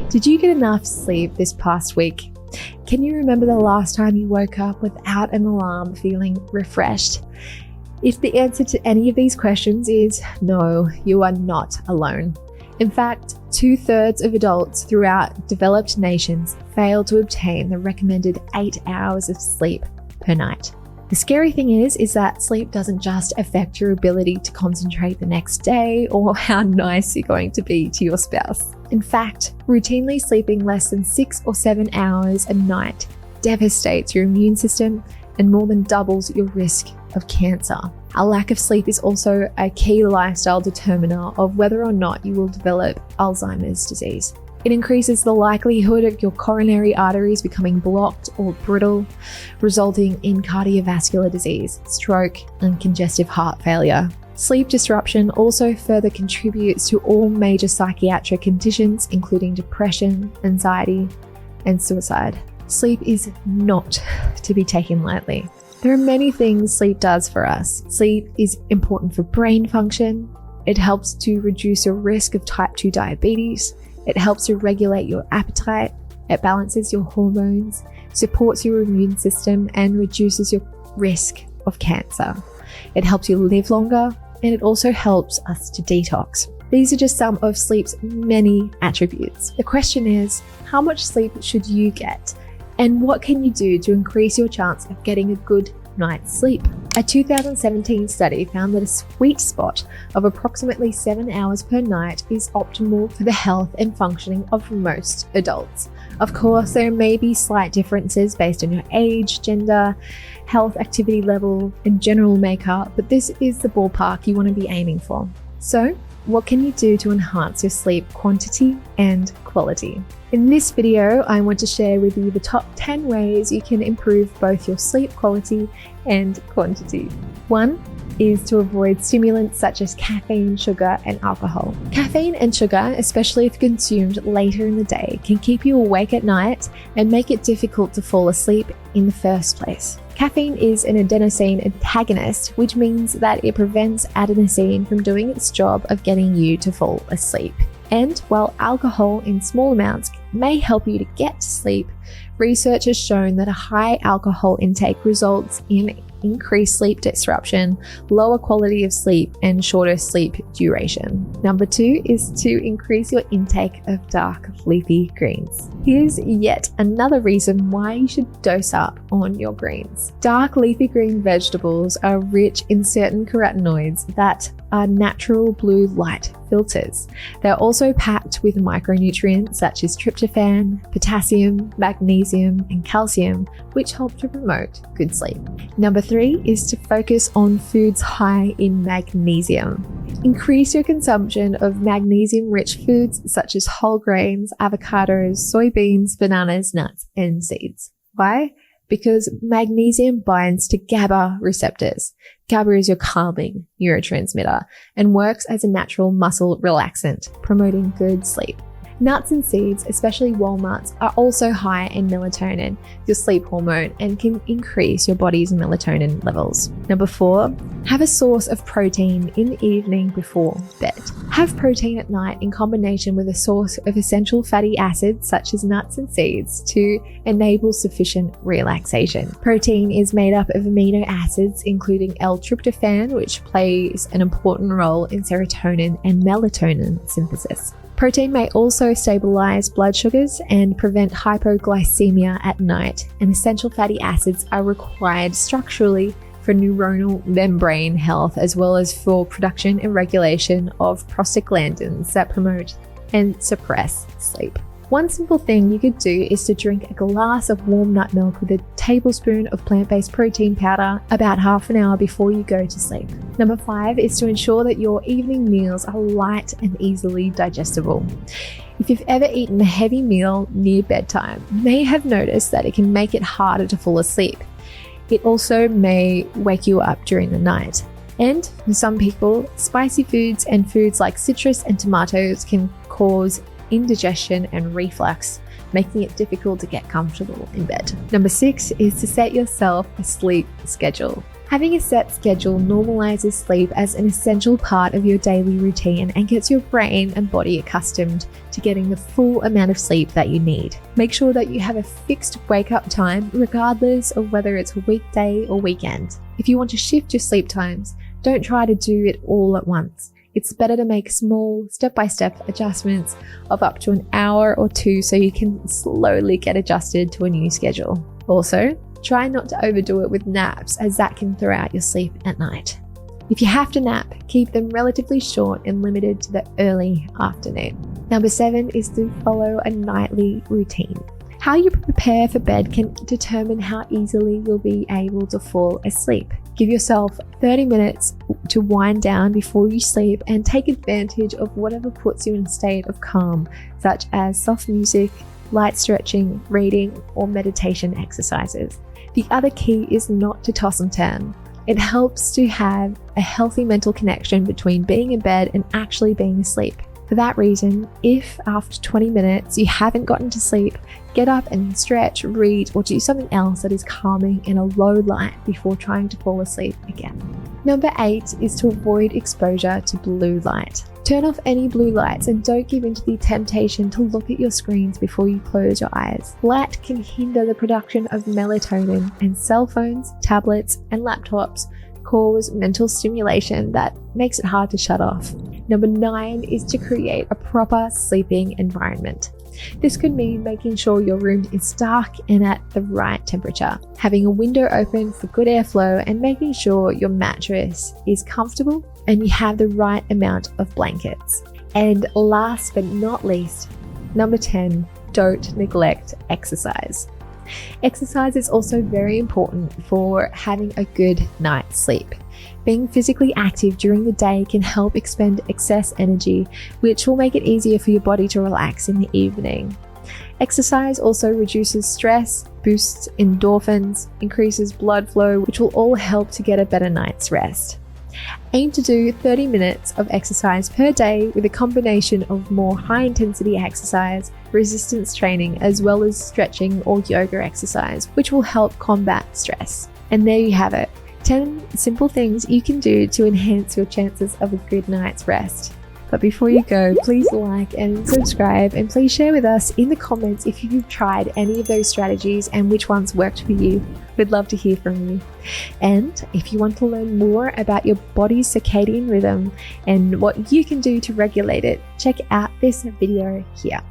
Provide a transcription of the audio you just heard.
Did you get enough sleep this past week? Can you remember the last time you woke up without an alarm feeling refreshed? If the answer to any of these questions is no, you are not alone. In fact, 2/3 of adults throughout developed nations fail to obtain the recommended 8 hours of sleep per night. The scary thing is that sleep doesn't just affect your ability to concentrate the next day or how nice you're going to be to your spouse. In fact, routinely sleeping less than 6 or 7 hours a night devastates your immune system and more than doubles your risk of cancer. A lack of sleep is also a key lifestyle determiner of whether or not you will develop Alzheimer's disease. It increases the likelihood of your coronary arteries becoming blocked or brittle, resulting in cardiovascular disease, stroke, and congestive heart failure. Sleep disruption also further contributes to all major psychiatric conditions, including depression, anxiety, and suicide. Sleep is not to be taken lightly. There are many things sleep does for us. Sleep is important for brain function. It helps to reduce your risk of type 2 diabetes. It helps to regulate your appetite. It balances your hormones, supports your immune system, and reduces your risk of cancer. It helps you live longer, and it also helps us to detox. These are just some of sleep's many attributes. The question is, how much sleep should you get? And what can you do to increase your chance of getting a good night's sleep? A 2017 study found that a sweet spot of approximately 7 hours per night is optimal for the health and functioning of most adults. Of course, there may be slight differences based on your age, gender, health, activity level, and general makeup, but this is the ballpark you want to be aiming for. So, what can you do to enhance your sleep quantity and quality? In this video, I want to share with you the top 10 ways you can improve both your sleep quality and quantity. 1 is to avoid stimulants such as caffeine, sugar, and alcohol. Caffeine and sugar, especially if consumed later in the day, can keep you awake at night and make it difficult to fall asleep in the first place. Caffeine is an adenosine antagonist, which means that it prevents adenosine from doing its job of getting you to fall asleep. And while alcohol in small amounts may help you to get to sleep, research has shown that a high alcohol intake results in increased sleep disruption, lower quality of sleep, and shorter sleep duration. Number 2 is to increase your intake of dark leafy greens. Here's yet another reason why you should dose up on your greens. Dark leafy green vegetables are rich in certain carotenoids that are natural blue light filters. They're also packed with micronutrients such as tryptophan, potassium, magnesium, and calcium, which help to promote good sleep. Number 3 is to focus on foods high in magnesium. Increase your consumption of magnesium-rich foods such as whole grains, avocados, soybeans, bananas, nuts, and seeds. Why? Because magnesium binds to GABA receptors. GABA is your calming neurotransmitter and works as a natural muscle relaxant, promoting good sleep. Nuts and seeds, especially walnuts, are also high in melatonin, your sleep hormone, and can increase your body's melatonin levels. Number 4, have a source of protein in the evening before bed. Have protein at night in combination with a source of essential fatty acids such as nuts and seeds to enable sufficient relaxation. Protein is made up of amino acids including L-tryptophan, which plays an important role in serotonin and melatonin synthesis. Protein may also stabilize blood sugars and prevent hypoglycemia at night, and essential fatty acids are required structurally for neuronal membrane health, as well as for production and regulation of prostaglandins that promote and suppress sleep. One simple thing you could do is to drink a glass of warm nut milk with a tablespoon of plant-based protein powder about half an hour before you go to sleep. Number 5 is to ensure that your evening meals are light and easily digestible. If you've ever eaten a heavy meal near bedtime, you may have noticed that it can make it harder to fall asleep. It also may wake you up during the night. And for some people, spicy foods and foods like citrus and tomatoes can cause indigestion and reflux, making it difficult to get comfortable in bed. Number 6 is to set yourself a sleep schedule. Having a set schedule normalizes sleep as an essential part of your daily routine and gets your brain and body accustomed to getting the full amount of sleep that you need. Make sure that you have a fixed wake-up time regardless of whether it's a weekday or weekend. If you want to shift your sleep times, don't try to do it all at once. It's better to make small, step-by-step adjustments of up to an hour or two so you can slowly get adjusted to a new schedule. Also, try not to overdo it with naps, as that can throw out your sleep at night. If you have to nap, keep them relatively short and limited to the early afternoon. Number 7 is to follow a nightly routine. How you prepare for bed can determine how easily you'll be able to fall asleep. Give yourself 30 minutes to wind down before you sleep and take advantage of whatever puts you in a state of calm, such as soft music, light stretching, reading, or meditation exercises. The other key is not to toss and turn. It helps to have a healthy mental connection between being in bed and actually being asleep. For that reason, if after 20 minutes you haven't gotten to sleep, get up and stretch, read, or do something else that is calming in a low light before trying to fall asleep again. Number 8 is to avoid exposure to blue light. Turn off any blue lights and don't give in to the temptation to look at your screens before you close your eyes. Light can hinder the production of melatonin, and cell phones, tablets, and laptops cause mental stimulation that makes it hard to shut off. Number 9 is to create a proper sleeping environment. This could mean making sure your room is dark and at the right temperature, having a window open for good airflow, and making sure your mattress is comfortable and you have the right amount of blankets. And last but not least, number 10, don't neglect exercise. Exercise is also very important for having a good night's sleep. Being physically active during the day can help expend excess energy, which will make it easier for your body to relax in the evening. Exercise also reduces stress, boosts endorphins, increases blood flow, which will all help to get a better night's rest. Aim to do 30 minutes of exercise per day with a combination of more high-intensity exercise, resistance training, as well as stretching or yoga exercise, which will help combat stress. And there you have it, 10 simple things you can do to enhance your chances of a good night's rest. But before you go, please like and subscribe, and please share with us in the comments if you've tried any of those strategies and which ones worked for you. We'd love to hear from you. And if you want to learn more about your body's circadian rhythm and what you can do to regulate it, check out this video here.